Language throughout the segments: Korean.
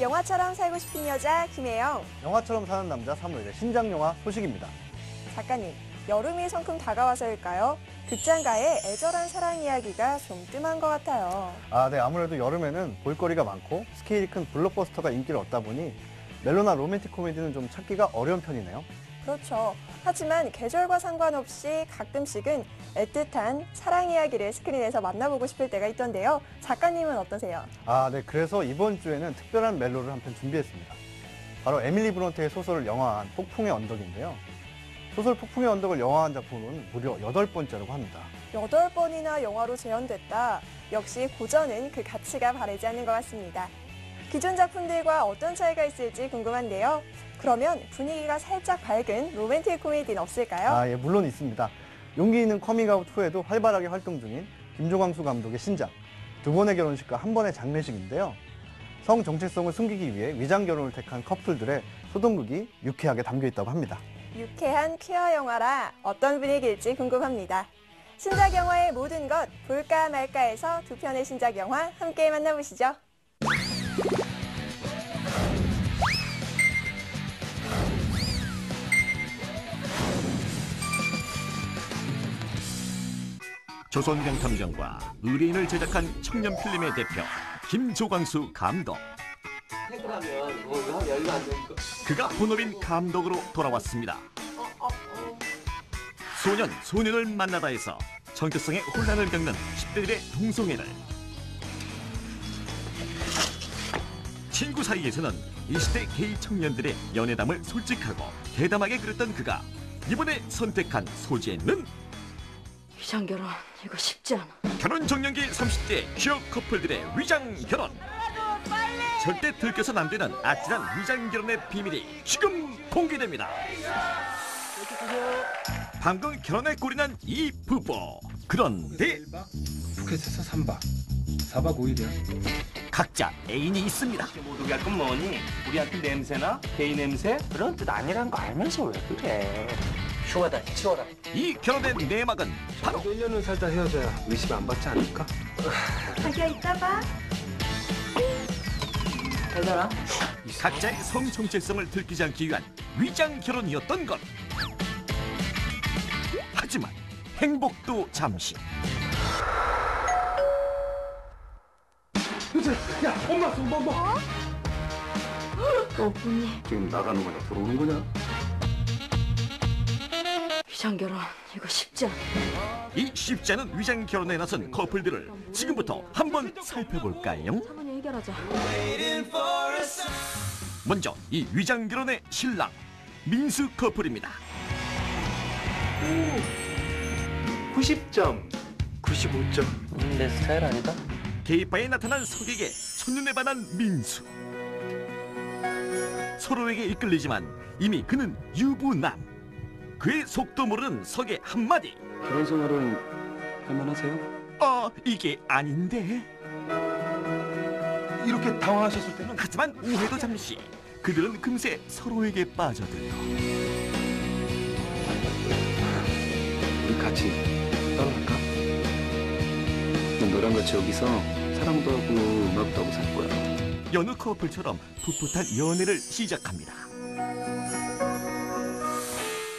영화처럼 살고 싶은 여자 김혜영. 영화처럼 사는 남자 사무엘의 신작 영화 소식입니다. 작가님, 여름이 성큼 다가와서일까요? 극장가의 애절한 사랑 이야기가 좀 뜸한 것 같아요. 네, 아무래도 여름에는 볼거리가 많고 스케일이 큰 블록버스터가 인기를 얻다 보니 멜로나 로맨틱 코미디는 좀 찾기가 어려운 편이네요. 그렇죠. 하지만 계절과 상관없이 가끔씩은 애틋한 사랑 이야기를 스크린에서 만나보고 싶을 때가 있던데요. 작가님은 어떠세요? 네, 그래서 이번 주에는 특별한 멜로를 한 편 준비했습니다. 바로 에밀리 브론테의 소설을 영화한 폭풍의 언덕인데요. 소설 폭풍의 언덕을 영화한 작품은 무려 8번째라고 합니다. 8번이나 영화로 재현됐다. 역시 고전은 그 가치가 바르지 않는 것 같습니다. 기존 작품들과 어떤 차이가 있을지 궁금한데요. 그러면 분위기가 살짝 밝은 로맨틱 코미디는 없을까요? 예, 물론 있습니다. 용기 있는 커밍아웃 후에도 활발하게 활동 중인 김조광수 감독의 신작 2번의 결혼식과 1번의 장례식인데요. 성 정체성을 숨기기 위해 위장 결혼을 택한 커플들의 소동극이 유쾌하게 담겨 있다고 합니다. 유쾌한 퀴어 영화라 어떤 분위기일지 궁금합니다. 신작 영화의 모든 것 볼까 말까에서 두 편의 신작 영화 함께 만나보시죠. 조선경탐정과 의뢰인을 제작한 청년 필름의 대표 김조광수 감독. 그가 본업인 감독으로 돌아왔습니다. 소년, 소년을 만나다에서 정체성의 혼란을 겪는 10대들의 동성애를, 친구 사이에서는 20대 게이 청년들의 연애담을 솔직하고 대담하게 그렸던 그가 이번에 선택한 소재는 위장결혼 이거 쉽지 않아. 결혼 정년기 30대 취업 커플들의 위장 결혼. 절대 들켜선 안 되는 아찔한 위장 결혼의 비밀이 지금 공개됩니다. 방금 결혼에 꼴이난 이 부부. 그런데 푸켓에서 3박 4박 5일이야. 각자 애인이 있습니다. 못 오게 할 건 뭐니? 우리한테 냄새나? 게이 냄새? 그런 뜻 아니란 거 알면서 왜 그래? 휴가다 치워라. 이 결혼의 내막은 바로 1년은 살다 헤어져야 의심 안 받지 않을까? 자기야 이따 봐. 되잖아. 각자의 성 정체성을 들키지 않기 위한 위장 결혼이었던 것. 하지만 행복도 잠시. 야, 엄마 왔어, 엄마. 너뿐이 지금 나가는 거냐, 들어오는 거냐? 위장결혼 이거 쉽지 않아. 이 쉽지 않은 위장 결혼에 나선 커플들을 지금부터 한번 살펴볼까요? 차분히 해결하자. 먼저 이 위장 결혼의 신랑 민수 커플입니다. 90점, 95점. 내 스타일 아니다. 게이바에 나타난 석에게 첫눈에 반한 민수. 서로에게 이끌리지만 이미 그는 유부남. 그의 속도 모르는 석의 한마디. 결혼 생활은 할만하세요? 이게 아닌데. 이렇게 당황하셨을 때는 하지만 오해도 잠시. 그들은 금세 서로에게 빠져들고. 우리 같이 떠날까? 난 너랑 같이 여기서 사랑도 하고 음악도 하고 살 거야. 여느 커플처럼 풋풋한 연애를 시작합니다.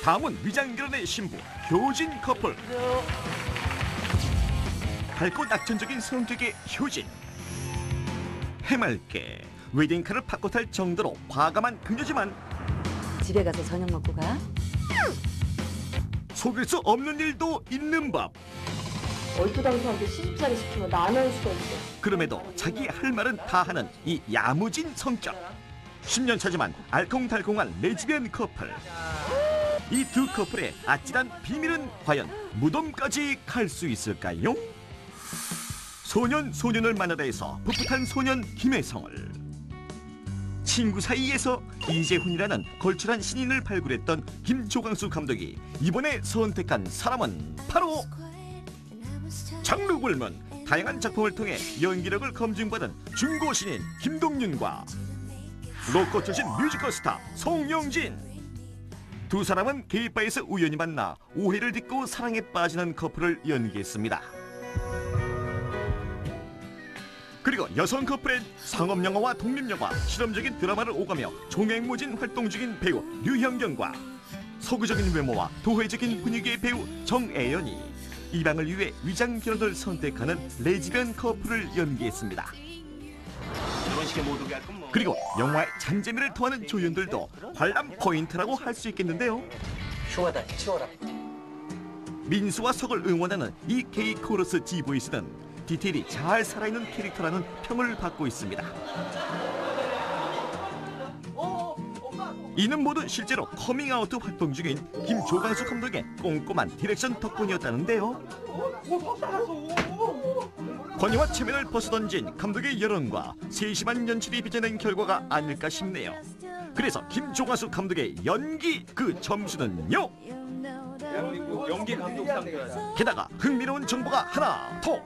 다음은 위장결혼의 신부 효진 커플. 밝고 낙천적인 성격의 효진. 해맑게 웨딩카를 받고 탈 정도로 과감한 그녀지만 집에 가서 저녁 먹고 가. 속일 수 없는 일도 있는 법. 얼토당토한테 시집살이 시키면 난할 수가 있어. 그럼에도 자기 할 말은 다 하는 이 야무진 성격. 10년 차지만 알콩달콩한 레즈비언 커플. 이 두 커플의 아찔한 비밀은 과연 무덤까지 갈 수 있을까요? 소년, 소년을 만나다에서 풋풋한 소년 김혜성을, 친구 사이에서 이재훈이라는 걸출한 신인을 발굴했던 김조광수 감독이 이번에 선택한 사람은 바로 장르 불문 다양한 작품을 통해 연기력을 검증받은 중고 신인 김동윤과 로코 출신 뮤지컬 스타 송영진. 두 사람은 게이바에서 우연히 만나 오해를 딛고 사랑에 빠지는 커플을 연기했습니다. 그리고 여성 커플엔 상업영화와 독립영화, 실험적인 드라마를 오가며 종횡무진 활동 중인 배우 류현경과 서구적인 외모와 도회적인 분위기의 배우 정애연이 이방을 위해 위장 결혼을 선택하는 레즈비언 커플을 연기했습니다. 결혼식에 못 오게 할 건 뭐. 그리고 영화의 잔재미를 토하는 조연들도 관람 포인트라고 할 수 있겠는데요. 흉하다, 치워라. 민수와 석을 응원하는 이 K 코러스 G보이스는 디테일이 잘 살아있는 캐릭터라는 평을 받고 있습니다. 이는 모두 실제로 커밍아웃 활동 중인 김조광수 감독의 꼼꼼한 디렉션 덕분이었다는데요. 권위와 체면을 벗어던진 감독의 열언과 세심한 연출이 빚어낸 결과가 아닐까 싶네요. 그래서 김조광수 감독의 연기 그 점수는요. 대한민국 연기 감독상. 게다가 흥미로운 정보가 하나 더.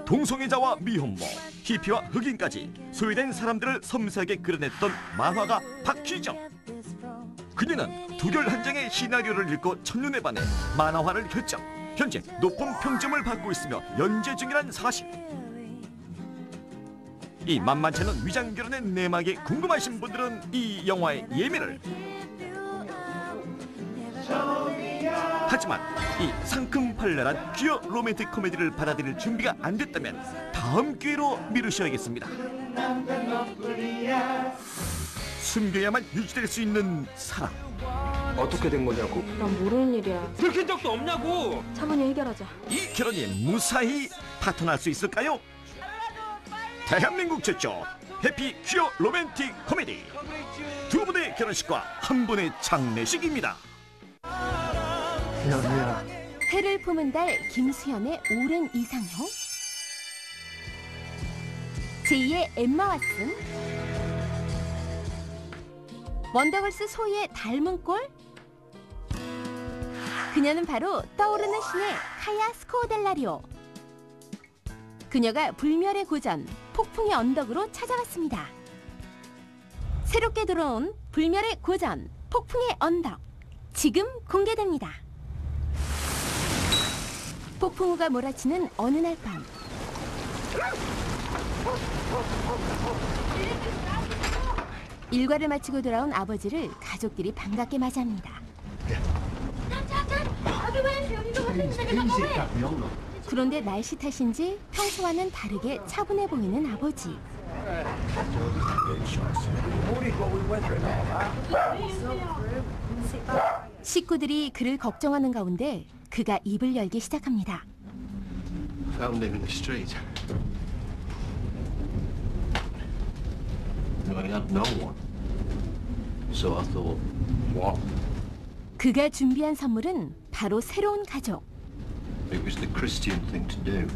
동성애자와 미혼모, 히피와 흑인까지 소외된 사람들을 섬세하게 그려냈던 만화가 박희정. 그녀는 두결 한 장의 시나리오를 읽고 첫눈에 반해 만화화를 결정. 현재 높은 평점을 받고 있으며 연재 중이란 사실. 이 만만치 않은 위장결혼의 내막이 궁금하신 분들은 이 영화의 예매를. 하지만 이 상큼발랄한 퀴어 로맨틱 코미디를 받아들일 준비가 안 됐다면 다음 기회로 미루셔야겠습니다. 숨겨야만 유지될 수 있는 사랑. 어떻게 된 거냐고? 난 모르는 일이야. 들킨 적도 없냐고. 차분히 해결하자. 이 결혼이 무사히 파탄날 수 있을까요? 대한민국 최초 해피 퀴어 로맨틱 코미디, 두 분의 결혼식과 한 분의 장례식입니다. 해를 품은 달 김수현의 오랜 이상형, 제2의 엠마 왓슨, 원더걸스 소희의 닮은 꼴. 그녀는 바로 떠오르는 신의 카야 스코델라리오. 그녀가 불멸의 고전 폭풍의 언덕으로 찾아왔습니다. 새롭게 들어온 불멸의 고전 폭풍의 언덕, 지금 공개됩니다. 폭풍우가 몰아치는 어느 날 밤, 일과를 마치고 돌아온 아버지를 가족들이 반갑게 맞이합니다. 그런데 날씨 탓인지 평소와는 다르게 차분해 보이는 아버지. 식구들이 그를 걱정하는 가운데 그가 입을 열기 시작합니다. Found him in the street. I had no one. So I thought, what? 그가 준비한 선물은 바로 새로운 가족. It was the Christian thing to do.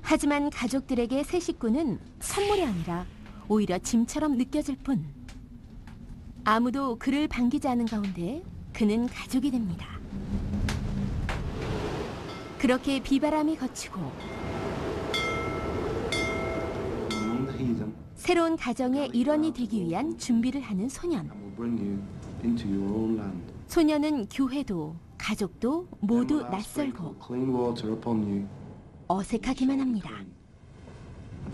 하지만 가족들에게 새 식구는 선물이 아니라 오히려 짐처럼 느껴질 뿐. 아무도 그를 반기지 않은 가운데 그는 가족이 됩니다. 그렇게 비바람이 거치고 Among the heathen, 새로운 가정의 일원이 되기 위한 준비를 하는 소년. I will bring you into your own land. 소년은 교회도 가족도 모두 Then will I sprinkle 낯설고 clean water upon you 어색하기만 합니다. and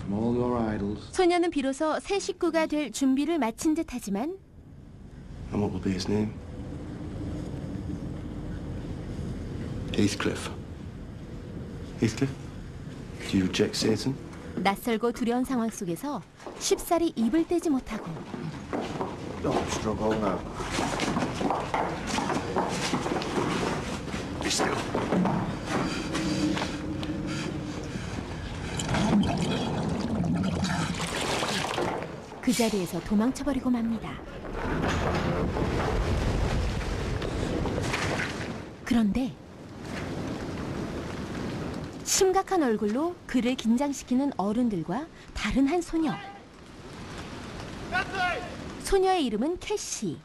from all your idols. 소년은 비로소 새 식구가 될 준비를 마친 듯하지만 And what will be his name? Heathcliff. Heathcliff? Do you reject Satan? 낯설고 두려운 상황 속에서 쉽사리 입을 떼지 못하고 Don't struggle now. Be still. 그 자리에서 도망쳐버리고 맙니다. 그런데 심각한 얼굴로 그를 긴장시키는 어른들과 다른 한 소녀. 소녀의 이름은 캐시.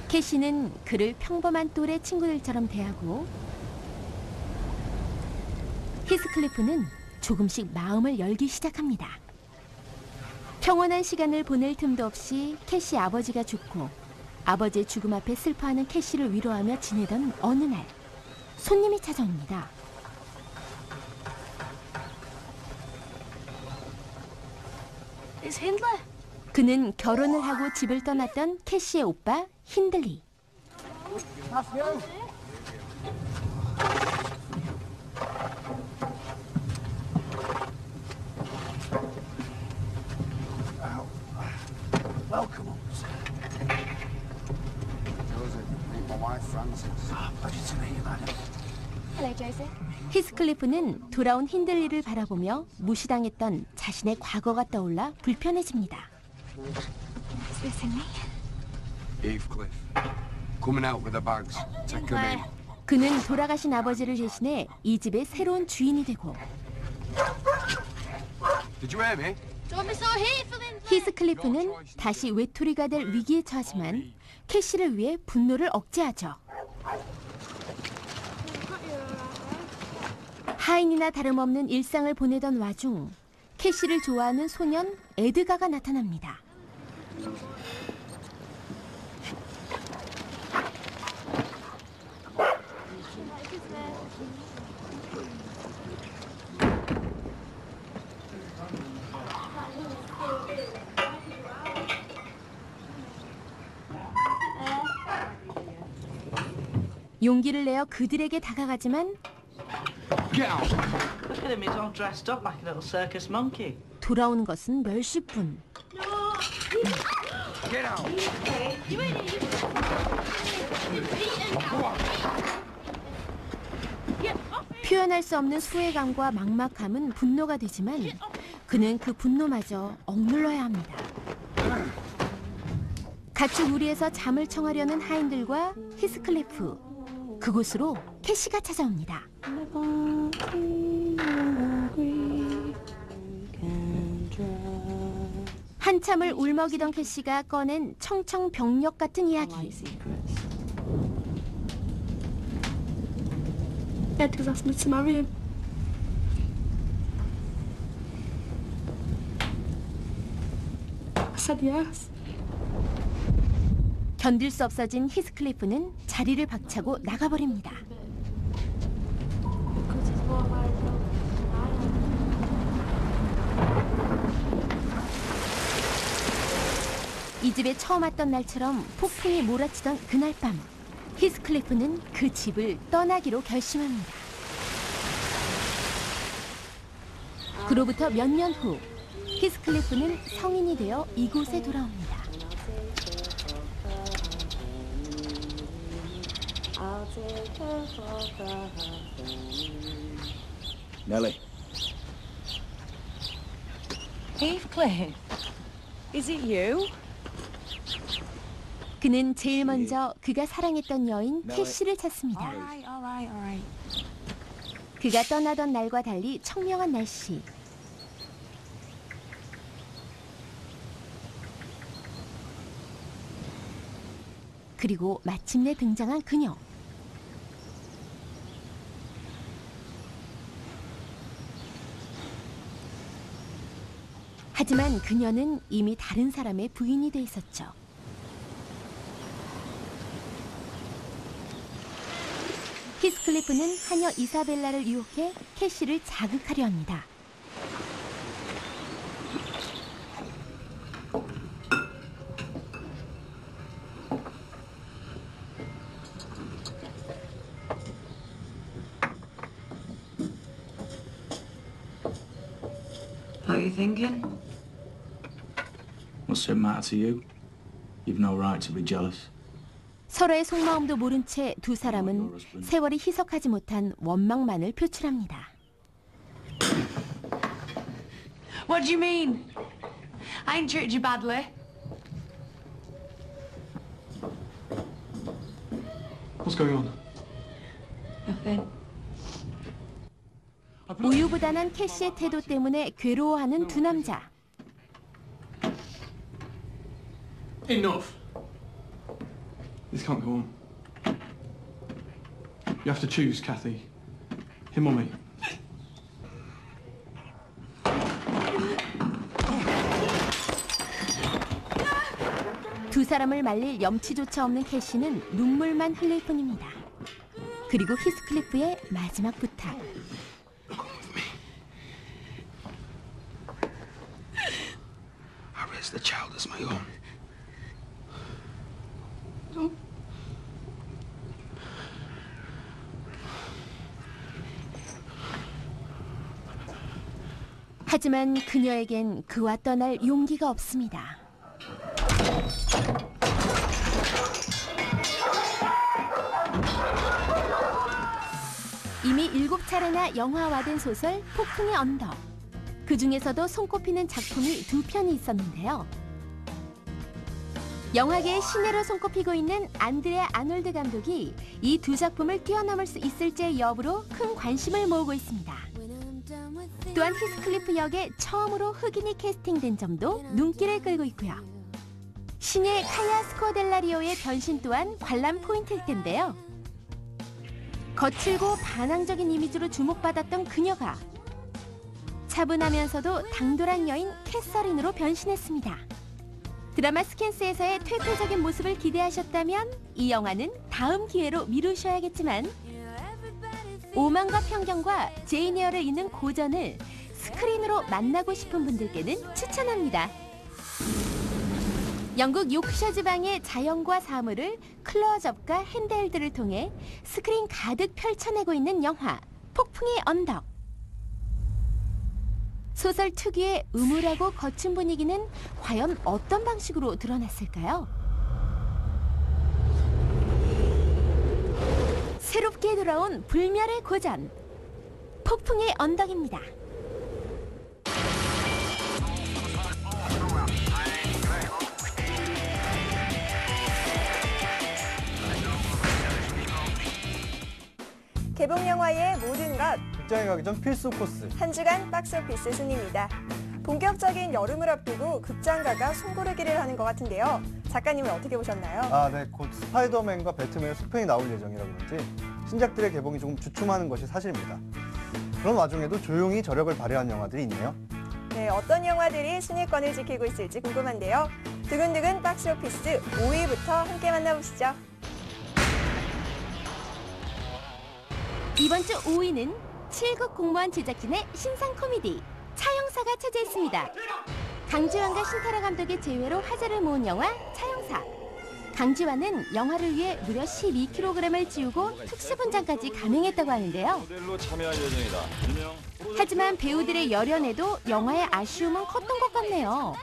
캐시는 그를 평범한 또래 친구들처럼 대하고 히스클리프는 조금씩 마음을 열기 시작합니다. 평온한 시간을 보낼 틈도 없이 캐시 아버지가 죽고 아버지의 죽음 앞에 슬퍼하는 캐시를 위로하며 지내던 어느 날 손님이 찾아옵니다. 그는 결혼을 하고 집을 떠났던 캐시의 오빠 힌들리. Welcome, officer. Joseph, meet my wife, Frances. Pleasure to meet you, madam. Hello, Joseph. 히스클리프는 돌아온 힌들리를 바라보며 무시당했던 자신의 과거가 떠올라 불편해집니다. Heathcliff. Coming out with the bags. Take them in. 그는 돌아가신 아버지를 대신해 이 집의 새로운 주인이 되고 Did you hear me? 히스클리프는 다시 외톨이가 될 위기에 처하지만 캐시를 위해 분노를 억제하죠. 하인이나 다름없는 일상을 보내던 와중 캐시를 좋아하는 소년 에드가가 나타납니다. 용기를 내어 그들에게 다가가지만 Get out! Look at him, he's all dressed up like a little circus monkey. 돌아오는 것은 멸시뿐. Get out! 표현할 수 없는 소외감과 막막함은 분노가 되지만 그는 그 분노마저 억눌러야 합니다. 가축 우리에서 잠을 청하려는 하인들과 히스클리프. 그곳으로 캐시가 찾아옵니다. 한참을 울먹이던 캐시가 꺼낸 청청병력 같은 이야기. Edgar's asked me to marry him. I said yes. 견딜 수 없어진 히스클리프는 자리를 박차고 나가버립니다. 이 집에 처음 왔던 날처럼 폭풍이 몰아치던 그날 밤, 히스클리프는 그 집을 떠나기로 결심합니다. 그로부터 몇 년 후, 히스클리프는 성인이 되어 이곳에 돌아옵니다. Nellie. Heathcliff, is it you? 그는 제일 먼저 그가 사랑했던 여인 캐시를 찾습니다. All right. 그가 떠나던 날과 달리 청명한 날씨. 그리고 마침내 등장한 그녀. 하지만 그녀는 이미 다른 사람의 부인이 돼 있었죠. 히스클리프는 하녀 이사벨라를 유혹해 캐시를 자극하려 합니다. What are you thinking? What's it matter to you? You've no right to be jealous. 서로의 속마음도 모른 채 두 사람은 세월이 희석하지 못한 원망만을 표출합니다. What do you mean? I ain't treated you badly. What's going on? Nothing. 우유부단한 캐시의 태도 때문에 괴로워하는 두 남자. Enough! This can't go on. You have to choose, Kathy. Him or me. 두 사람을 말릴 염치조차 없는 캐시는 눈물만 흘릴 뿐입니다. 그리고 히스클리프의 마지막 부탁. I raised the child as my own. 하지만 그녀에겐 그와 떠날 용기가 없습니다. 이미 7차례나 영화화된 소설 폭풍의 언덕. 그 중에서도 손꼽히는 작품이 2편이 있었는데요. 영화계의 신예로 손꼽히고 있는 안드레 아놀드 감독이 이 2작품을 뛰어넘을 수 있을지의 여부로 큰 관심을 모으고 있습니다. 또한 히스클리프 역에 처음으로 흑인이 캐스팅된 점도 눈길을 끌고 있고요. 신예 카야 스코델라리오의 변신 또한 관람 포인트일 텐데요. 거칠고 반항적인 이미지로 주목받았던 그녀가 차분하면서도 당돌한 여인 캐서린으로 변신했습니다. 드라마 스캔스에서의 퇴폐적인 모습을 기대하셨다면 이 영화는 다음 기회로 미루셔야겠지만 오만과 편견과 제인 에어를 잇는 고전을 스크린으로 만나고 싶은 분들께는 추천합니다. 영국 요크셔 지방의 자연과 사물을 클로즈업과 핸드헬드를 통해 스크린 가득 펼쳐내고 있는 영화 폭풍의 언덕. 소설 특유의 음울하고 거친 분위기는 과연 어떤 방식으로 드러났을까요? 새롭게 돌아온 불멸의 고전, 폭풍의 언덕입니다. 개봉 영화의 모든 것, 극장에 가기 전 필수 코스. 한 주간 박스오피스 순위입니다. 본격적인 여름을 앞두고 극장가가 숨고르기를 하는 것 같은데요. 작가님은 어떻게 보셨나요? 네. 곧 스파이더맨과 배트맨의 수편이 나올 예정이라 그런지 신작들의 개봉이 조금 주춤하는 것이 사실입니다. 그런 와중에도 조용히 저력을 발휘한 영화들이 있네요. 네, 어떤 영화들이 순위권을 지키고 있을지 궁금한데요. 두근두근 박스오피스 5위부터 함께 만나보시죠. 이번 주 5위는 7급 공무원 제작진의 신상 코미디 차영사가 차지했습니다. 강지환과 신태라 감독의 제외로 화제를 모은 영화 차영사. 강지환은 영화를 위해 무려 12kg을 찌우고 특수 분장까지 감행했다고 하는데요. 모델로 참여할 예정이다. 하지만 배우들의 열연에도 영화의 아쉬움은 컸던 것 같네요.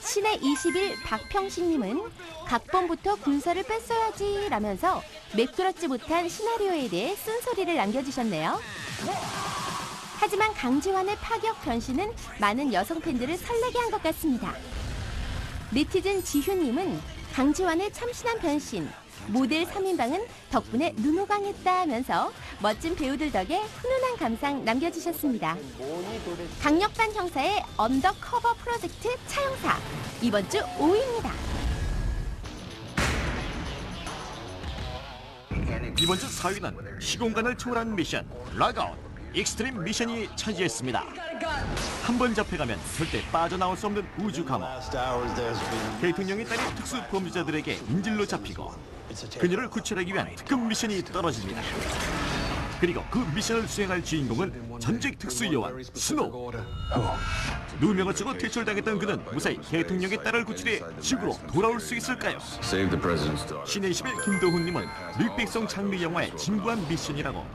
신의 20일 박평식님은 각본부터 군사를 뺐어야지 라면서 매끄럽지 못한 시나리오에 대해 쓴소리를 남겨주셨네요. 하지만 강지환의 파격 변신은 많은 여성 팬들을 설레게 한 것 같습니다. 네티즌 지휴님은 강지환의 참신한 변신, 모델 3인방은 덕분에 눈호강했다 하면서 멋진 배우들 덕에 훈훈한 감상 남겨주셨습니다. 강력반 형사의 언더커버 프로젝트 차영사, 이번 주 5위입니다. 이번 주 4위는 시공간을 초월한 미션 락아웃 익스트림 미션이 차지했습니다. 한 번 잡혀가면 절대 빠져나올 수 없는 우주 감옥. 대통령이 딸린 특수 범죄자들에게 인질로 잡히고 그녀를 구출하기 위한 특급 미션이 떨어집니다. 그리고 그 미션을 수행할 주인공은 전직 특수 요원 스노우. 누명을 쓰고 퇴출당했던 그는 무사히 대통령의 딸을 구출해 지구로 돌아올 수 있을까요? 신의 21 김도훈님은 늑백성 장르 영화의 진부한 미션이라고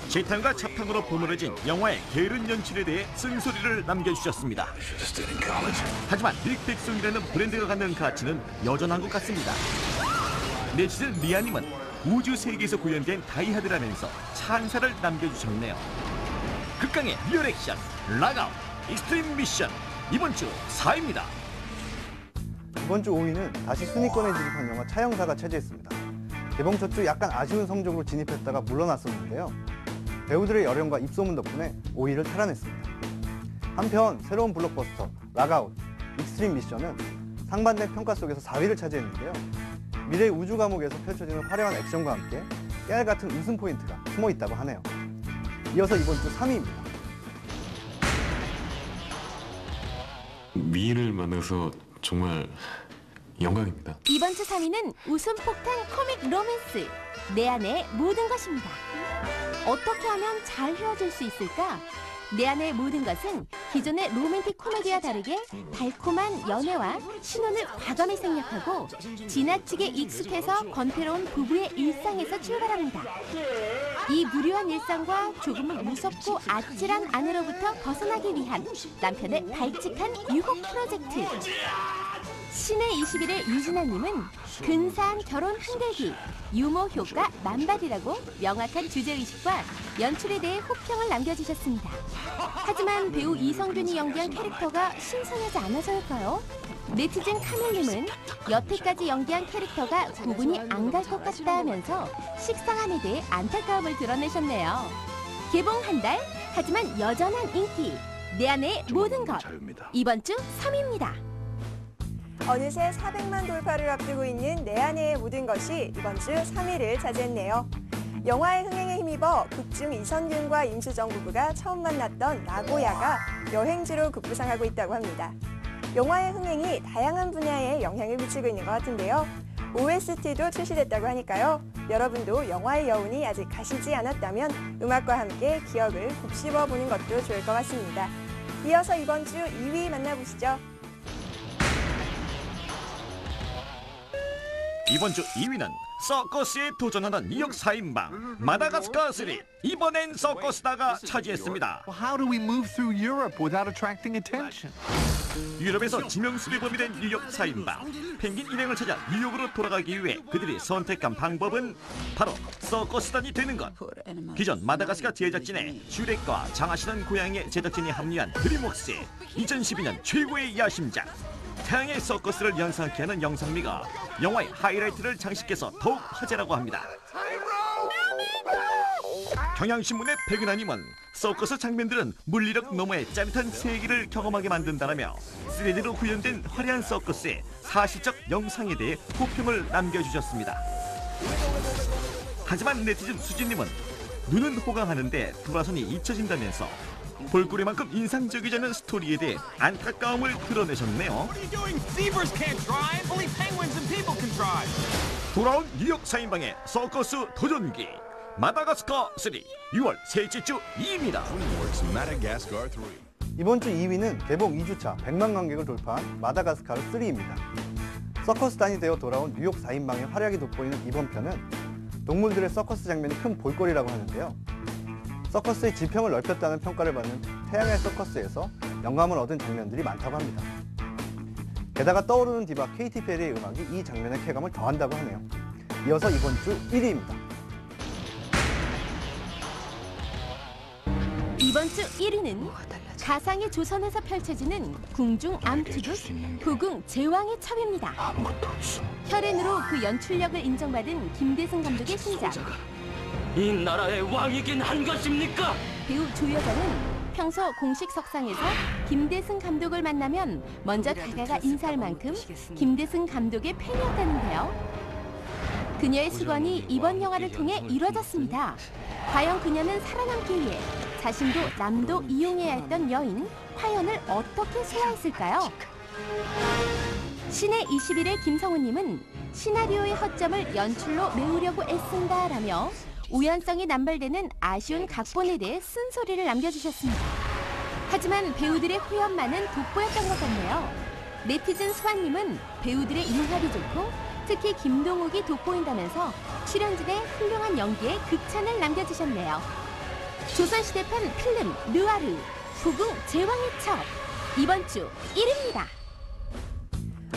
재탕과 자탕으로 버무려진 영화의 게으른 연출에 대해 쓴소리를 남겨주셨습니다. 하지만 늑백성이라는 브랜드가 갖는 가치는 여전한 것 같습니다. 네티즌 리아님은 우주 세계에서 구현된 다이하드라면서 찬사를 남겨주셨네요. 극강의 리얼 액션 락아웃 익스트림 미션 이번 주 4위입니다. 이번 주 5위는 다시 순위권에 진입한 영화 차영사가 차지했습니다. 개봉 첫 주 약간 아쉬운 성적으로 진입했다가 물러났었는데요. 배우들의 열연과 입소문 덕분에 5위를 탈환했습니다. 한편 새로운 블록버스터 락아웃 익스트림 미션은 상반된 평가 속에서 4위를 차지했는데요. 미래 우주 감옥에서 펼쳐지는 화려한 액션과 함께 깨알 같은 웃음 포인트가 숨어 있다고 하네요. 이어서 이번 주 3위입니다. 미인을 만나서 정말 영광입니다. 이번 주 3위는 웃음 폭탄 코믹 로맨스 내 안의 모든 것입니다. 어떻게 하면 잘 헤어질 수 있을까? 내 안의 모든 것은 기존의 로맨틱 코미디와 다르게 달콤한 연애와 신혼을 과감히 생략하고 지나치게 익숙해서 건태로운 부부의 일상에서 출발합니다. 이 무료한 일상과 조금은 무섭고 아찔한 아내로부터 벗어나기 위한 남편의 발칙한 유혹 프로젝트. 신의 21의 유진아님은 근사한 결혼 한들기, 유머 효과 만발이라고 명확한 주제의식과 연출에 대해 호평을 남겨주셨습니다. 하지만 배우 이성균이 연기한 캐릭터가 신선하지 않아서일까요? 네티즌 카멜님은 여태까지 연기한 캐릭터가 구분이 안 갈 것 같다 하면서 식상함에 대해 안타까움을 드러내셨네요. 개봉 한 달, 하지만 여전한 인기, 내 안의 모든 것. 이번 주 3위입니다. 어느새 400만 돌파를 앞두고 있는 내 안의 모든 것이 이번 주 3위를 차지했네요. 영화의 흥행에 힘입어 극중 이선균과 임수정 부부가 처음 만났던 나고야가 여행지로 급부상하고 있다고 합니다. 영화의 흥행이 다양한 분야에 영향을 미치고 있는 것 같은데요. OST도 출시됐다고 하니까요. 여러분도 영화의 여운이 아직 가시지 않았다면 음악과 함께 기억을 곱씹어 보는 것도 좋을 것 같습니다. 이어서 이번 주 2위 만나보시죠. 이번 주 2위는 서커스에 도전하는 뉴욕 4인방 마다가스카 3. 이번엔 서커스다가 차지했습니다. How do we move through Europe without attracting attention? 유럽에서 지명수배범이 된 뉴욕 4인방 펭귄 일행을 찾아 뉴욕으로 돌아가기 위해 그들이 선택한 방법은 바로 서커스단이 되는 것. 기존 마다가스카 제작진의 슈렉과 장하시는 고양이의 제작진이 합류한 드림웍스의 2012년 최고의 야심작 태양의 서커스를 연상케 하는 영상미가 영화의 하이라이트를 장식해서 더욱 화제라고 합니다. 경향신문의 백은하님은 서커스 장면들은 물리력 너머의 짜릿한 세계를 경험하게 만든다라며 3D로 구현된 화려한 서커스의 사실적 영상에 대해 호평을 남겨주셨습니다. 하지만 네티즌 수진님은 눈은 호강하는데 돌아선이 잊혀진다면서 볼거리만큼 인상적이지 않은 스토리에 대해 안타까움을 드러내셨네요. 돌아온 뉴욕 4인방의 서커스 도전기 마다가스카 3 6월 셋째 주 2위입니다. 이번 주 2위는 개봉 2주차 100만 관객을 돌파한 마다가스카르 3입니다. 서커스단이 되어 돌아온 뉴욕 4인방의 활약이 돋보이는 이번 편은 동물들의 서커스 장면이 큰 볼거리라고 하는데요. 서커스의 지평을 넓혔다는 평가를 받는 태양의 서커스에서 영감을 얻은 장면들이 많다고 합니다. 게다가 떠오르는 디바 케이티 페리의 음악이 이 장면의 쾌감을 더한다고 하네요. 이어서 이번 주 1위입니다. 이번 주 1위는 가상의 조선에서 펼쳐지는 궁중 암투극 후궁 제왕의 첩입니다. 혈연으로 그 연출력을 인정받은 김대승 감독의 신작. 이 나라의 왕이긴 한 것입니까? 배우 조여정은 평소 공식 석상에서 김대승 감독을 만나면 먼저 다가가 인사할 만큼 김대승 감독의 팬이었다는데요. 그녀의 수건이 이번 영화를 통해 이뤄졌습니다. 과연 그녀는 살아남기 위해 자신도 남도 이용해야 했던 여인 화연을 어떻게 소화했을까요? 신의 21의 김성우님은 시나리오의 허점을 연출로 메우려고 애쓴다라며 우연성이 남발되는 아쉬운 각본에 대해 쓴소리를 남겨주셨습니다. 하지만 배우들의 후연만은 돋보였던 것 같네요. 네티즌 수아님은 배우들의 융합이 좋고 특히 김동욱이 돋보인다면서 출연진의 훌륭한 연기에 극찬을 남겨주셨네요. 조선시대판 필름 느와르 후궁 제왕의 첩 이번 주 1위입니다.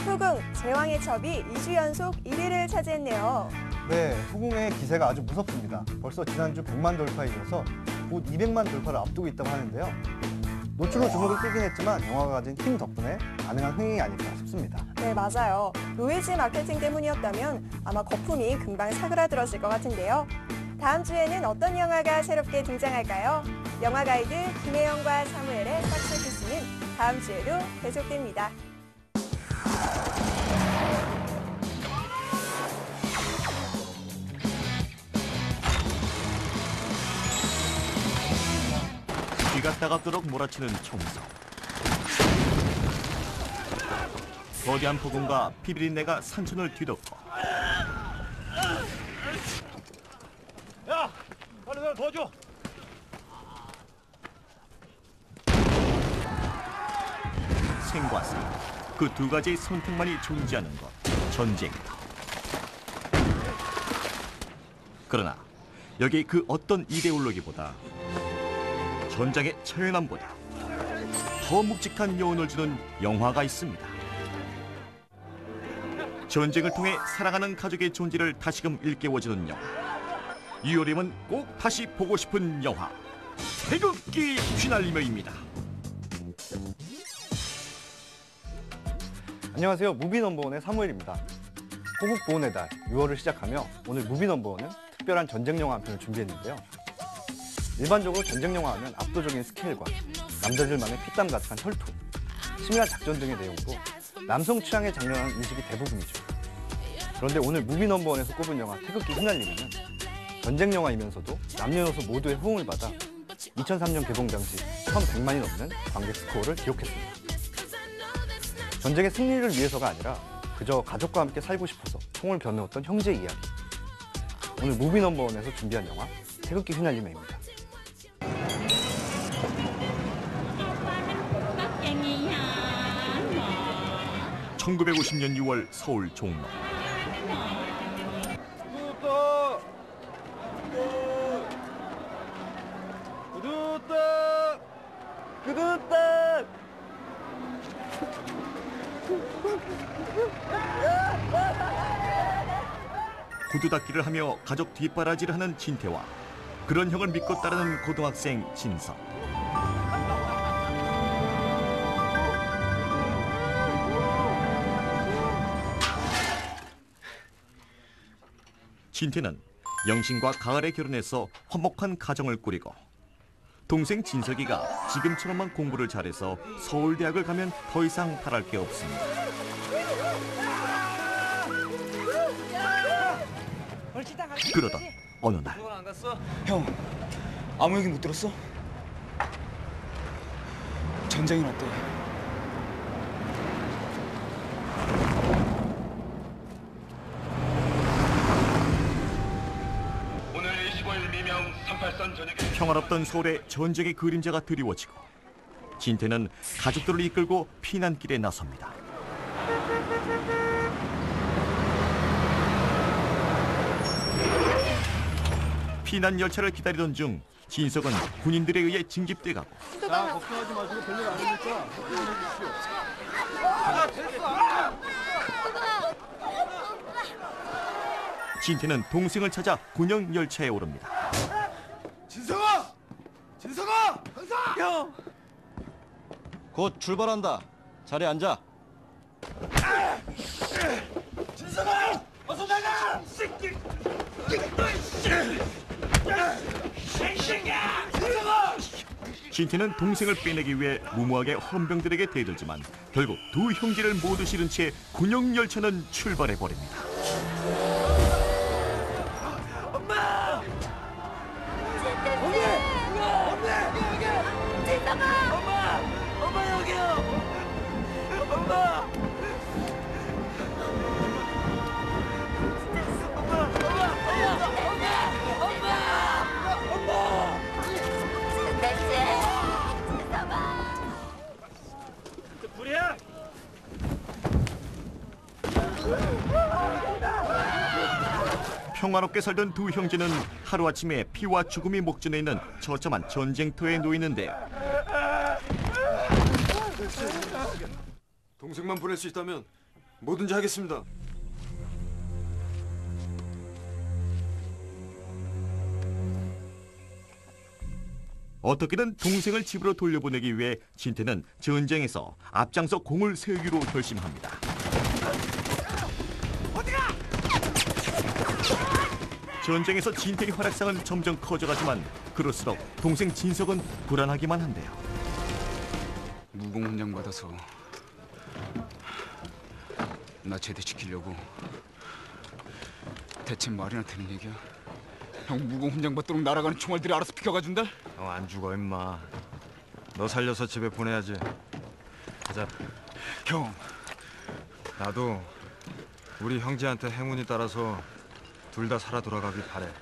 후궁 제왕의 첩이 2주 연속 1위를 차지했네요. 네, 후궁의 기세가 아주 무섭습니다. 벌써 지난주 100만 돌파에 이어서 곧 200만 돌파를 앞두고 있다고 하는데요. 노출로 주목을 끌긴 했지만 영화가 가진 힘 덕분에 가능한 흥행이 아닐까 싶습니다. 네, 맞아요. 노이즈 마케팅 때문이었다면 아마 거품이 금방 사그라들었을 것 같은데요. 다음 주에는 어떤 영화가 새롭게 등장할까요? 영화 가이드 김혜영과 사무엘의 박스키스는 다음 주에도 계속됩니다. 귀가 따갑도록 몰아치는 총성. 거대한 폭음과 피비린내가 산천을 뒤덮고 야! 빨리 나 도와줘! 생과 사, 그 두 가지의 선택만이 존재하는 것, 전쟁터. 그러나 여기 그 어떤 이데올로기보다 전장의 처연함보다 더 묵직한 여운을 주는 영화가 있습니다. 전쟁을 통해 살아가는 가족의 존재를 다시금 일깨워주는 영화. 유효림은 꼭 다시 보고 싶은 영화 태극기 휘날리며입니다. 안녕하세요. 무비넘버원의 사무엘입니다. 호국 보훈의 달 6월을 시작하며 오늘 무비넘버원은 특별한 전쟁 영화 한 편을 준비했는데요. 일반적으로 전쟁 영화 하면 압도적인 스케일과 남자들만의 피땀 가득한 혈투, 치밀한 작전 등의 내용으로 남성 취향에 장려하는 인식이 대부분이죠. 그런데 오늘 무비넘버원에서 꼽은 영화 태극기 휘날리면은 전쟁 영화이면서도 남녀노소 모두의 호응을 받아 2003년 개봉 당시 1,100만이 넘는 관객 스코어를 기록했습니다. 전쟁의 승리를 위해서가 아니라 그저 가족과 함께 살고 싶어서 총을 겨누었던 형제의 이야기. 오늘 무비넘버원에서 준비한 영화 태극기 휘날리며입니다. (1950년 6월) 서울 종로. 구두 닦기를 하며 가족 뒷바라지를 하는 진태와 그런 형을 믿고 따르는 고등학생 진석. 진태는 영신과 가을에 결혼해서 화목한 가정을 꾸리고 동생 진석이가 지금처럼만 공부를 잘해서 서울대학을 가면 더 이상 바랄 게 없습니다. 그러던 어느 날 형, 아무 얘기 못 들었어? 전쟁이 어때? 오늘 25일 미명 383 저녁에 평화롭던 서울의 전쟁의 그림자가 드리워지고 진태는 가족들을 이끌고 피난길에 나섭니다. 피난 열차를 기다리던 중 진석은 군인들에 의해 징집돼 가고 자, 걱정하지 마시고 별일 아니니까 걱정해 주십시오. 진태는 동생을 찾아 군용 열차에 오릅니다. 진석아! 진석아! 형사! 형! 곧 출발한다. 자리에 앉아. 진석아! 어서 나가! 새끼! 진석아! 진태는 동생을 빼내기 위해 무모하게 헌병들에게 대들지만 결국 두 형제를 모두 실은 채 군용 열차는 출발해 버립니다. 엄마! 언니! 언니! 진석아! 엄마! 엄마 여기요! 엄마! 불이야! 평화롭게 살던 두 형제는 하루아침에 피와 죽음이 목전에 있는 처참한 전쟁터에 놓이는데요. 동생만 보낼 수 있다면 뭐든지 하겠습니다. 어떻게든 동생을 집으로 돌려보내기 위해 진태는 전쟁에서 앞장서 공을 세우기로 결심합니다. 전쟁에서 진태의 활약상은 점점 커져가지만 그럴수록 동생 진석은 불안하기만 한데요. 무공 훈장 받아서 나 제대시키려고 대체 말이나 되는 얘기야? 형 무공 훈장 받도록 날아가는 총알들이 알아서 비켜가 준다? 형 안 죽어 임마. 너 살려서 집에 보내야지. 가자. 형 나도 우리 형제한테 행운이 따라서 둘 다 살아 돌아가길 바래.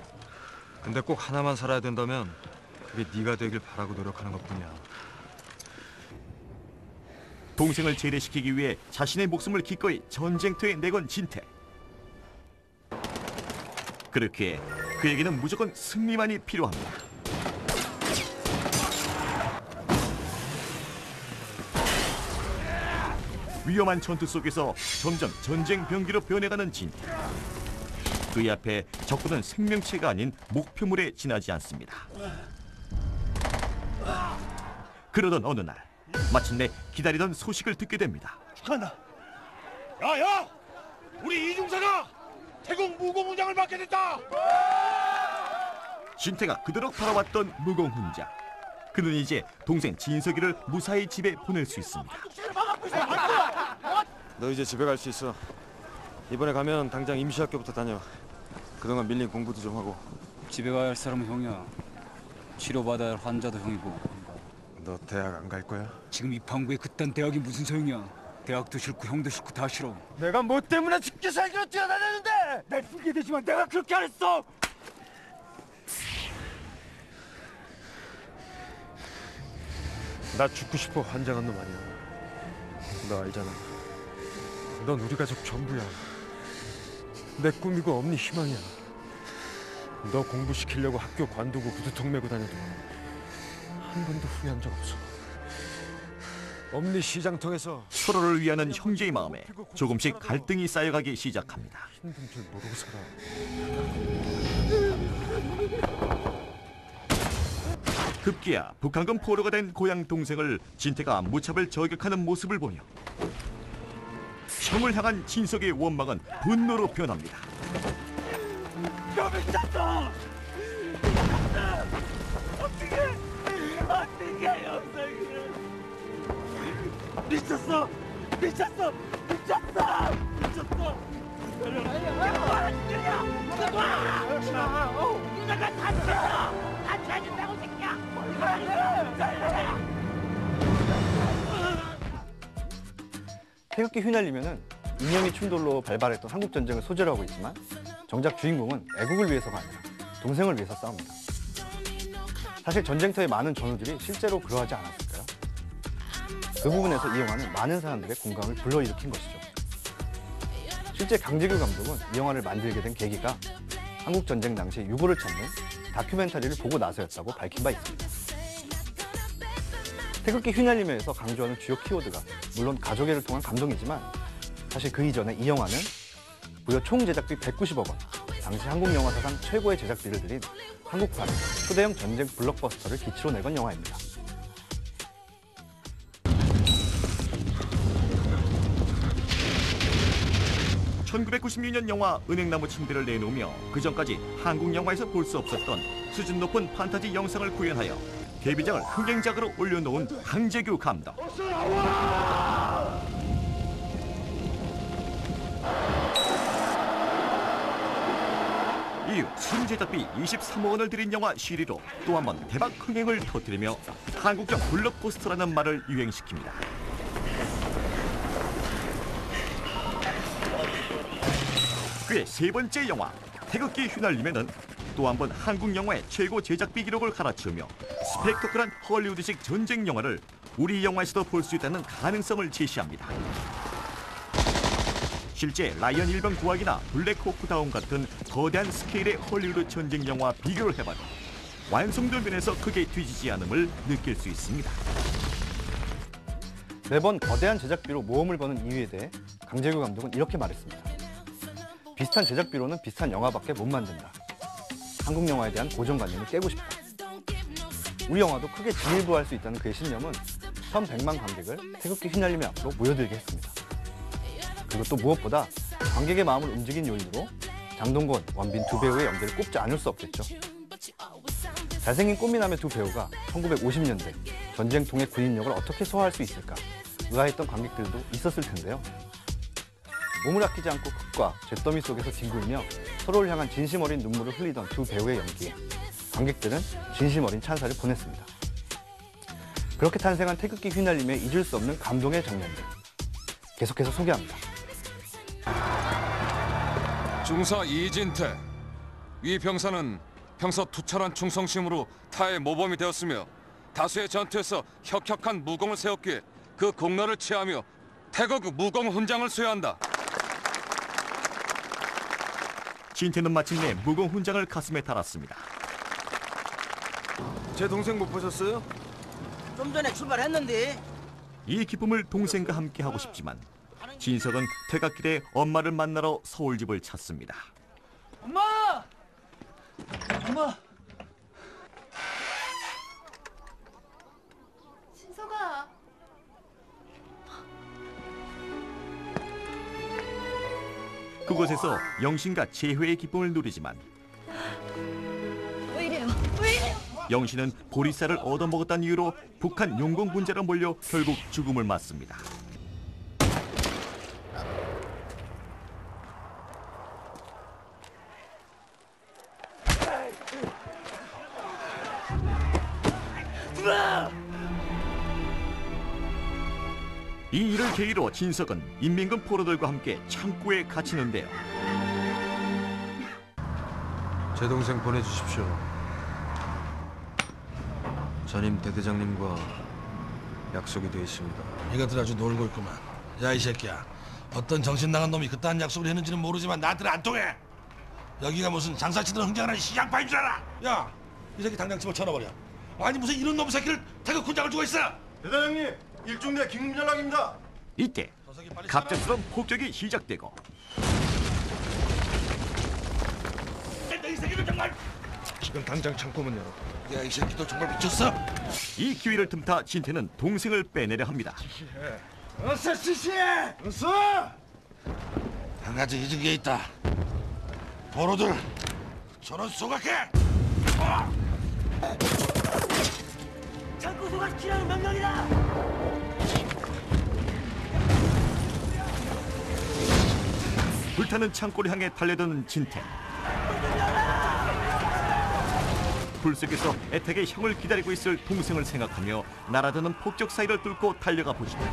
근데 꼭 하나만 살아야 된다면 그게 네가 되길 바라고 노력하는 것뿐이야. 동생을 제대시키기 위해 자신의 목숨을 기꺼이 전쟁터에 내건 진태. 그렇기에 그에게는 무조건 승리만이 필요합니다. 위험한 전투 속에서 점점 전쟁 병기로 변해가는 진태. 그의 앞에 적군은 생명체가 아닌 목표물에 지나지 않습니다. 그러던 어느 날 마침내 기다리던 소식을 듣게 됩니다. 축하한다. 야야! 우리 이중사가 태국 무공훈장을 맡게 됐다. 진태가 그토록 바라왔던 무공훈장. 그는 이제 동생 진석이를 무사히 집에 보낼 수 있습니다. 너 이제 집에 갈 수 있어. 이번에 가면 당장 임시학교부터 다녀. 그동안 밀린 공부도 좀 하고. 집에 가야 할 사람은 형이야. 치료받아야 할 환자도 형이고. 너 대학 안 갈 거야? 지금 이 방구에 그딴 대학이 무슨 소용이야. 대학도 싫고 형도 싫고 다 싫어. 내가 뭐 때문에 죽게 살기로 뛰어다녔는데 날 풀게 되지만 내가 그렇게 안 했어. 나 죽고 싶어 환장한 놈 아니야. 너 알잖아. 넌 우리 가족 전부야. 내 꿈이고 엄니 희망이야. 너 공부시키려고 학교 관두고 구두통 메고 다녀도 한 번도 후회한 적 없어. 엄니 시장통에서 서로를 위하는 형제의 마음에 조금씩 갈등이 쌓여가기 시작합니다. 힘든 줄 모르고 살아. 급기야 북한군 포로가 된 고향 동생을 진태가 무차별 저격하는 모습을 보며 형을 향한 진석의 원망은 분노로 변합니다. 너 미쳤어! 어떻게 영석이를 미쳤어! 미쳤어! 미쳤어! 미쳤어! 누나가 다 해준다고 새끼야! 태극기 휘날리면은 이념의 충돌로 발발했던 한국 전쟁을 소재로 하고 있지만 정작 주인공은 애국을 위해서가 아니라 동생을 위해서 싸웁니다. 사실 전쟁터의 많은 전우들이 실제로 그러하지 않았을까요? 그 부분에서 이 영화는 많은 사람들의 공감을 불러일으킨 것이죠. 실제 강재규 감독은 이 영화를 만들게 된 계기가 한국 전쟁 당시 유고를 찾는 다큐멘터리를 보고 나서였다고 밝힌 바 있습니다. 태극기 휘날리면에서 강조하는 주요 키워드가 물론 가족애를 통한 감동이지만 사실 그 이전에 이 영화는 무려 총 제작비 190억 원, 당시 한국 영화 사상 최고의 제작비를 들인 한국판 초대형 전쟁 블록버스터를 기치로 내건 영화입니다. (1996년) 영화 은행나무 침대를 내놓으며 그전까지 한국 영화에서 볼 수 없었던 수준 높은 판타지 영상을 구현하여 데뷔작을 흥행작으로 올려놓은 강재규 감독. 이후 순제작비 23억 원을 들인 영화 쉬리로 또 한 번 대박 흥행을 터뜨리며 한국적 블록버스터라는 말을 유행시킵니다. 그의 세 번째 영화 태극기 휘날리면은 또 한 번 한국 영화의 최고 제작비 기록을 갈아치우며 스펙터클한 헐리우드식 전쟁 영화를 우리 영화에서도 볼 수 있다는 가능성을 제시합니다. 실제 라이언 1번 구하기나 블랙호크 다운 같은 거대한 스케일의 헐리우드 전쟁 영화와 비교를 해봐도 완성도 면에서 크게 뒤지지 않음을 느낄 수 있습니다. 매번 거대한 제작비로 모험을 거는 이유에 대해 강재규 감독은 이렇게 말했습니다. 비슷한 제작비로는 비슷한 영화밖에 못 만든다. 한국 영화에 대한 고정관념을 깨고 싶다. 우리 영화도 크게 진일보할 수 있다는 그의 신념은 1,100만 관객을 태극기 휘날리며 앞으로 모여들게 했습니다. 그리고 또 무엇보다 관객의 마음을 움직인 요인으로 장동건, 원빈 두 배우의 연기를 꼽지 않을 수 없겠죠. 잘생긴 꽃미남의 두 배우가 1950년대 전쟁통의 군인력을 어떻게 소화할 수 있을까 의아했던 관객들도 있었을 텐데요. 몸을 아끼지 않고 흙과 잿더미 속에서 뒹굴며 서로를 향한 진심 어린 눈물을 흘리던 두 배우의 연기에 관객들은 진심 어린 찬사를 보냈습니다. 그렇게 탄생한 태극기 휘날림에 잊을 수 없는 감동의 장면들 계속해서 소개합니다. 중사 이진태. 위 병사는 평소 투철한 충성심으로 타의 모범이 되었으며 다수의 전투에서 혁혁한 무공을 세웠기에 그 공로를 취하며 태국 무공 훈장을 수여한다. 진태는 마침내 무공 훈장을 가슴에 달았습니다. 제 동생 못 보셨어요? 좀 전에 출발했는데. 이 기쁨을 동생과 함께 하고 싶지만 진석은 퇴각길에 엄마를 만나러 서울집을 찾습니다. 엄마! 엄마! 진석아. 그곳에서 영신과 재회의 기쁨을 누리지만 왜 이래요? 왜 이래요? 영신은 보리쌀을 얻어먹었다는 이유로 북한 용공 분자로 몰려 결국 죽음을 맞습니다. 이 일을 계기로 진석은 인민군 포로들과 함께 창고에 갇히는데요. 제 동생 보내주십시오. 전임 대대장님과 약속이 돼 있습니다. 이것들 아주 놀고 있구만. 야, 이 새끼야. 어떤 정신 나간 놈이 그딴 약속을 했는지는 모르지만 나한테는 안 통해. 여기가 무슨 장사치들 흥정하는 시장파인 줄 알아? 야, 이 새끼 당장 집어쳐넣어버려. 아니 무슨 이런 놈 새끼를 태극 훈장을 주고 있어? 대대장님, 일중대 김전락입니다. 이때 갑작스러운 폭격이 시작되고 이 새끼는 정말. 지금 당장 창고문 열어. 야, 이 새끼도 정말 미쳤어? 이 기회를 틈타 진태는 동생을 빼내려 합니다. 어서 지시해! 어서! 한 가지 잊은 게 있다. 포로들 전원 소각해! 창고 소각시키라는 명령이다! 불타는 창고를 향해 달려드는 진태. 불 속에서 애타게 형을 기다리고 있을 동생을 생각하며 날아드는 폭격 사이를 뚫고 달려가 보시고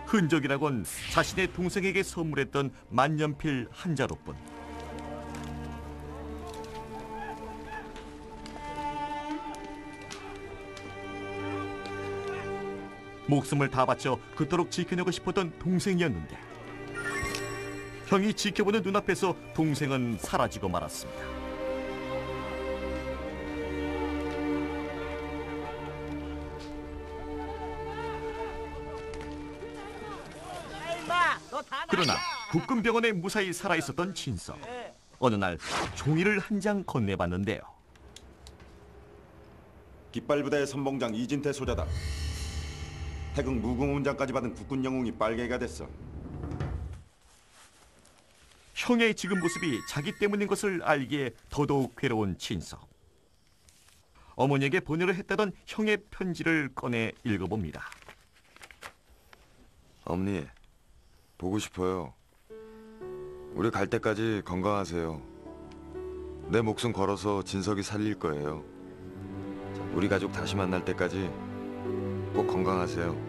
흔적이라곤 자신의 동생에게 선물했던 만년필 한 자루뿐. 목숨을 다 바쳐 그토록 지켜내고 싶었던 동생이었는데 형이 지켜보는 눈앞에서 동생은 사라지고 말았습니다. 그러나 국군병원에 무사히 살아있었던 진석. 어느 날 종이를 한 장 건네봤는데요. 깃발부대의 선봉장 이진태 소자다. 태극 무궁훈장까지 받은 국군 영웅이 빨개가 됐어. 형의 지금 모습이 자기 때문인 것을 알기에 더더욱 괴로운 진석. 어머니에게 보내려 했다던 형의 편지를 꺼내 읽어봅니다. 어머니, 보고 싶어요. 우리 갈 때까지 건강하세요. 내 목숨 걸어서 진석이 살릴 거예요. 우리 가족 다시 만날 때까지 꼭 건강하세요.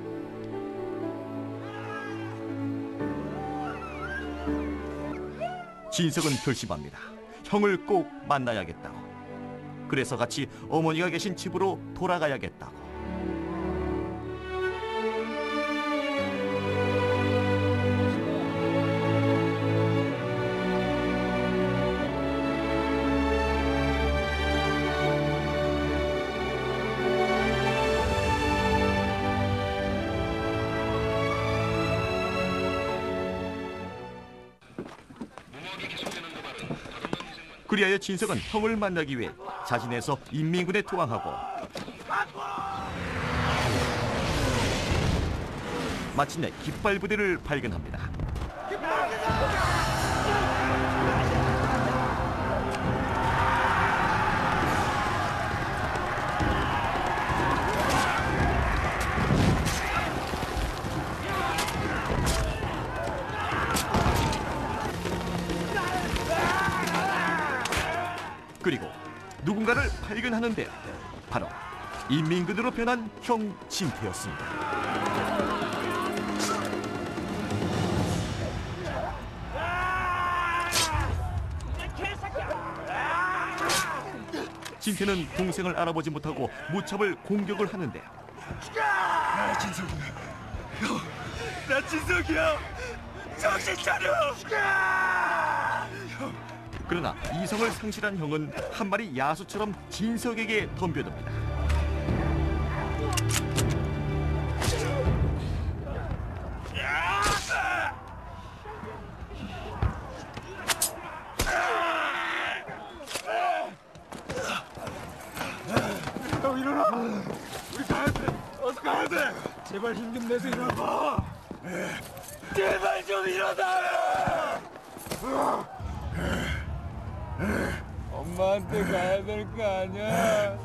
진석은 결심합니다. 형을 꼭 만나야겠다고. 그래서 같이 어머니가 계신 집으로 돌아가야겠다고. 그리하여 진석은 형을 만나기 위해 자진해서 인민군에 투항하고 마침내 깃발 부대를 발견합니다. 발견하는데요. 바로 인민군으로 변한 형 진태였습니다. 진태는 동생을 알아보지 못하고 무차별 공격을 하는데요. 나 진석이야. 형, 나 진석이야. 정신 차려. 그러나 이성을 상실한 형은 한 마리 야수처럼 진석에게 덤벼듭니다. 형 일어나. 우리 가야 돼. 어서 가야 돼. 제발 힘 좀 내서 일어나봐. 제발 좀 일어나. 엄마한테 가야 될 거 아니야?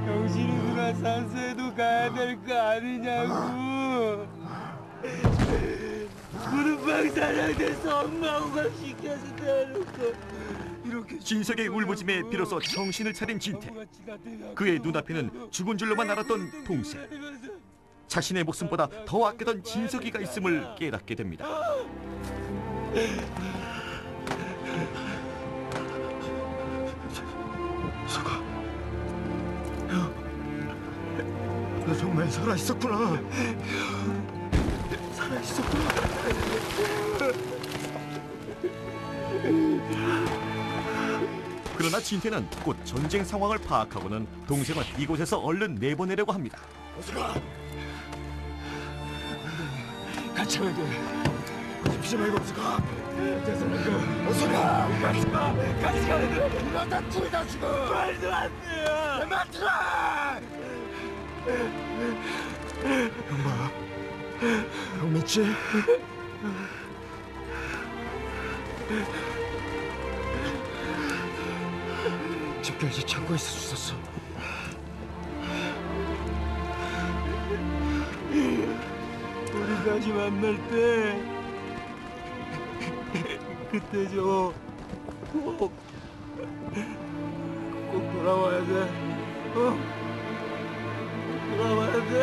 영신이 누나 산소에도 가야 될 거 아니냐고. 무릎방 사냥돼서 엄마하고 밥 시켜서 대놓고 진석의 울부짖음에 비로소 정신을 차린 진태. 그의 눈앞에는 죽은 줄로만 알았던 동생. 자신의 목숨보다 더 아끼던 진석이가 있음을 깨닫게 됩니다. 석아, 형, 너 정말 살아있었구나. 살아있었구나. 그러나 진태는 곧 전쟁 상황을 파악하고는 동생을 이곳에서 얼른 내보내려고 합니다. 어서 가. 같이 가야 돼. 피지 말고 어서 가. 어서 가. 같이 가. 같이 가야 돼. 이러다 둘이 다 죽어. 말도 안 돼요. 내 말 들어. 형 봐. 형 믿지? 집까지 참고 있을 수 있었어. 우리 다시 만날 때 그때 꼭 돌아와야 돼. 꼭 돌아와야 돼.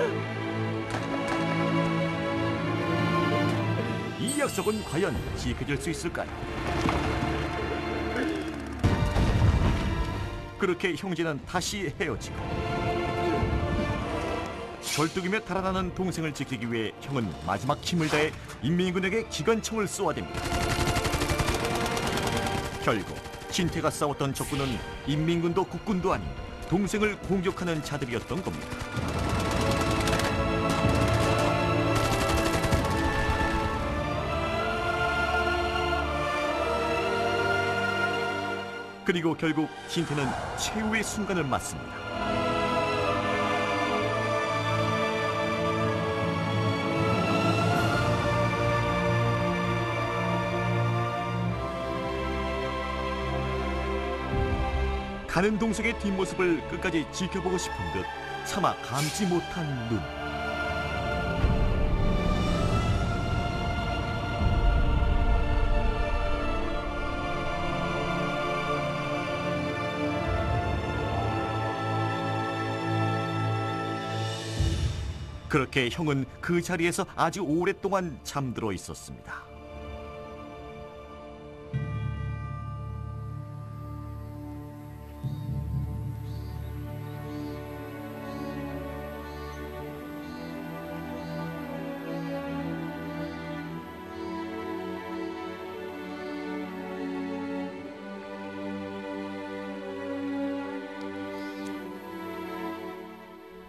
이 약속은 과연 지켜질 수 있을까요? 그렇게 형제는 다시 헤어지고 절뚝이며 달아나는 동생을 지키기 위해 형은 마지막 힘을 다해 인민군에게 기관총을 쏘아댑니다. 결국 진태가 싸웠던 적군은 인민군도 국군도 아닌 동생을 공격하는 자들이었던 겁니다. 그리고 결국 진태는 최후의 순간을 맞습니다. 가는 동생의 뒷모습을 끝까지 지켜보고 싶은 듯 차마 감지 못한 눈. 그렇게 형은 그 자리에서 아주 오랫동안 잠들어 있었습니다.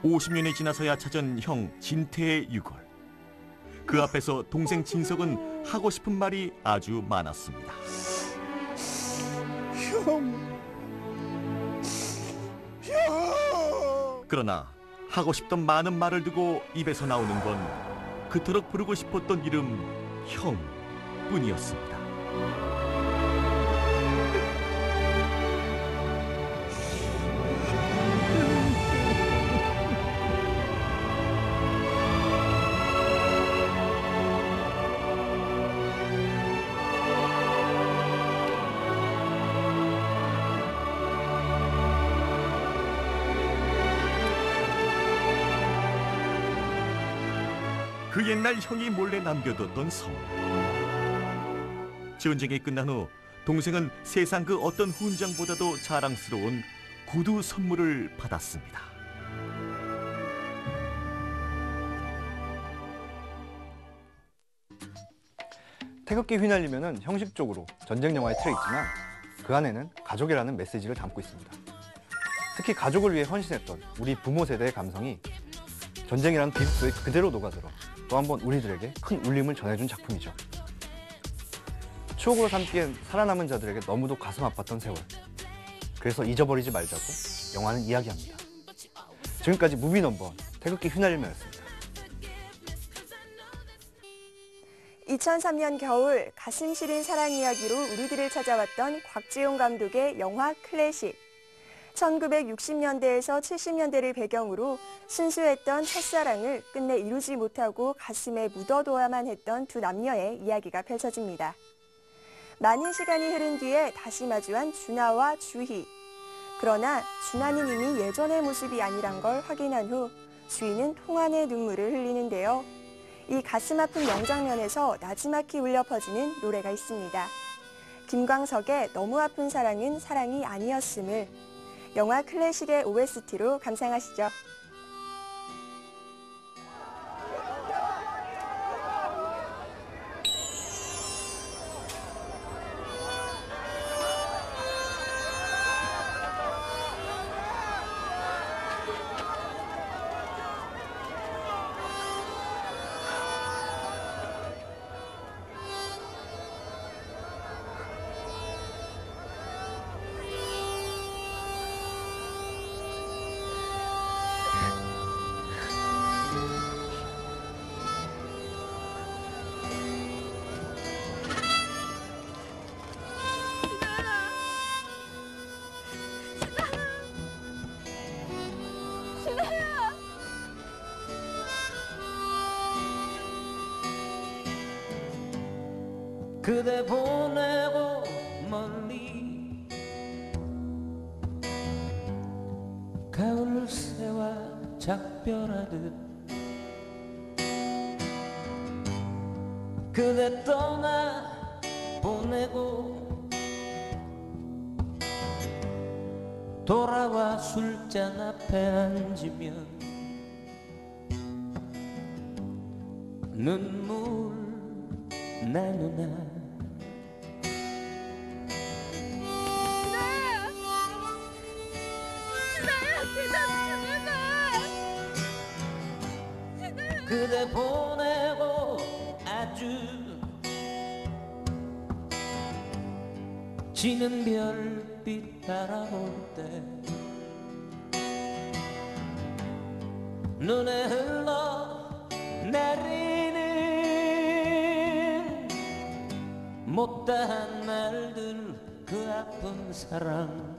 (50년이) 지나서야 찾은 형 진태의 유골. 그 앞에서 동생 진석은 하고 싶은 말이 아주 많았습니다. 형. 그러나 하고 싶던 많은 말을 두고 입에서 나오는 건 그토록 부르고 싶었던 이름 형뿐이었습니다. 그 옛날 형이 몰래 남겨뒀던 성. 전쟁이 끝난 후 동생은 세상 그 어떤 훈장보다도 자랑스러운 구두 선물을 받았습니다. 태극기 휘날리면은 형식적으로 전쟁 영화의 틀에 있지만 그 안에는 가족이라는 메시지를 담고 있습니다. 특히 가족을 위해 헌신했던 우리 부모 세대의 감성이 전쟁이라는 비극 속에 그대로 녹아들어 또 한 번 우리들에게 큰 울림을 전해준 작품이죠. 추억으로 삼기엔 살아남은 자들에게 너무도 가슴 아팠던 세월. 그래서 잊어버리지 말자고 영화는 이야기합니다. 지금까지 무비 넘버원 태극기 휘날리며였습니다. 2003년 겨울 가슴 시린 사랑 이야기로 우리들을 찾아왔던 곽지용 감독의 영화 클래식. 1960년대에서 70년대를 배경으로 순수했던 첫사랑을 끝내 이루지 못하고 가슴에 묻어둬야만 했던 두 남녀의 이야기가 펼쳐집니다. 많은 시간이 흐른 뒤에 다시 마주한 준하와 주희. 그러나 준하는 이미 예전의 모습이 아니란 걸 확인한 후 주희는 통한의 눈물을 흘리는데요. 이 가슴 아픈 명장면에서 나지막히 울려 퍼지는 노래가 있습니다. 김광석의 너무 아픈 사랑은 사랑이 아니었음을 영화 클래식의 OST로 감상하시죠. 그대 보내고 멀리 가을 새와 작별하듯 그대 떠나 보내고 돌아와 술잔 앞에 앉으면 눈물 나누나 그대 보내고 아주 지는 별빛 바라볼 때 눈에 흘러 내리는 못다한 말들 그 아픈 사랑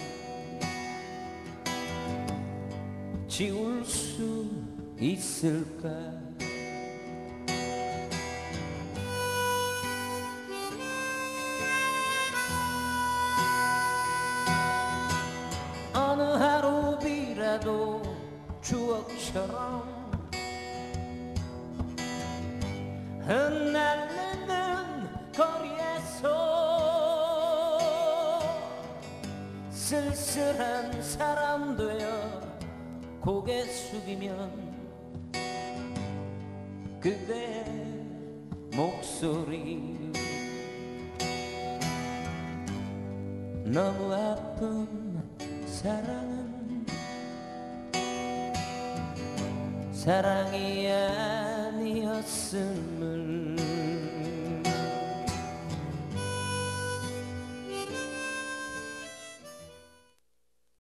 지울 수 있을까 어느 하루비라도 추억처럼 흩날리는 거리에서 쓸쓸한 사람 되어 고개 숙이면 그대의 목소리 너무 아픈 사랑은 사랑이 아니었음을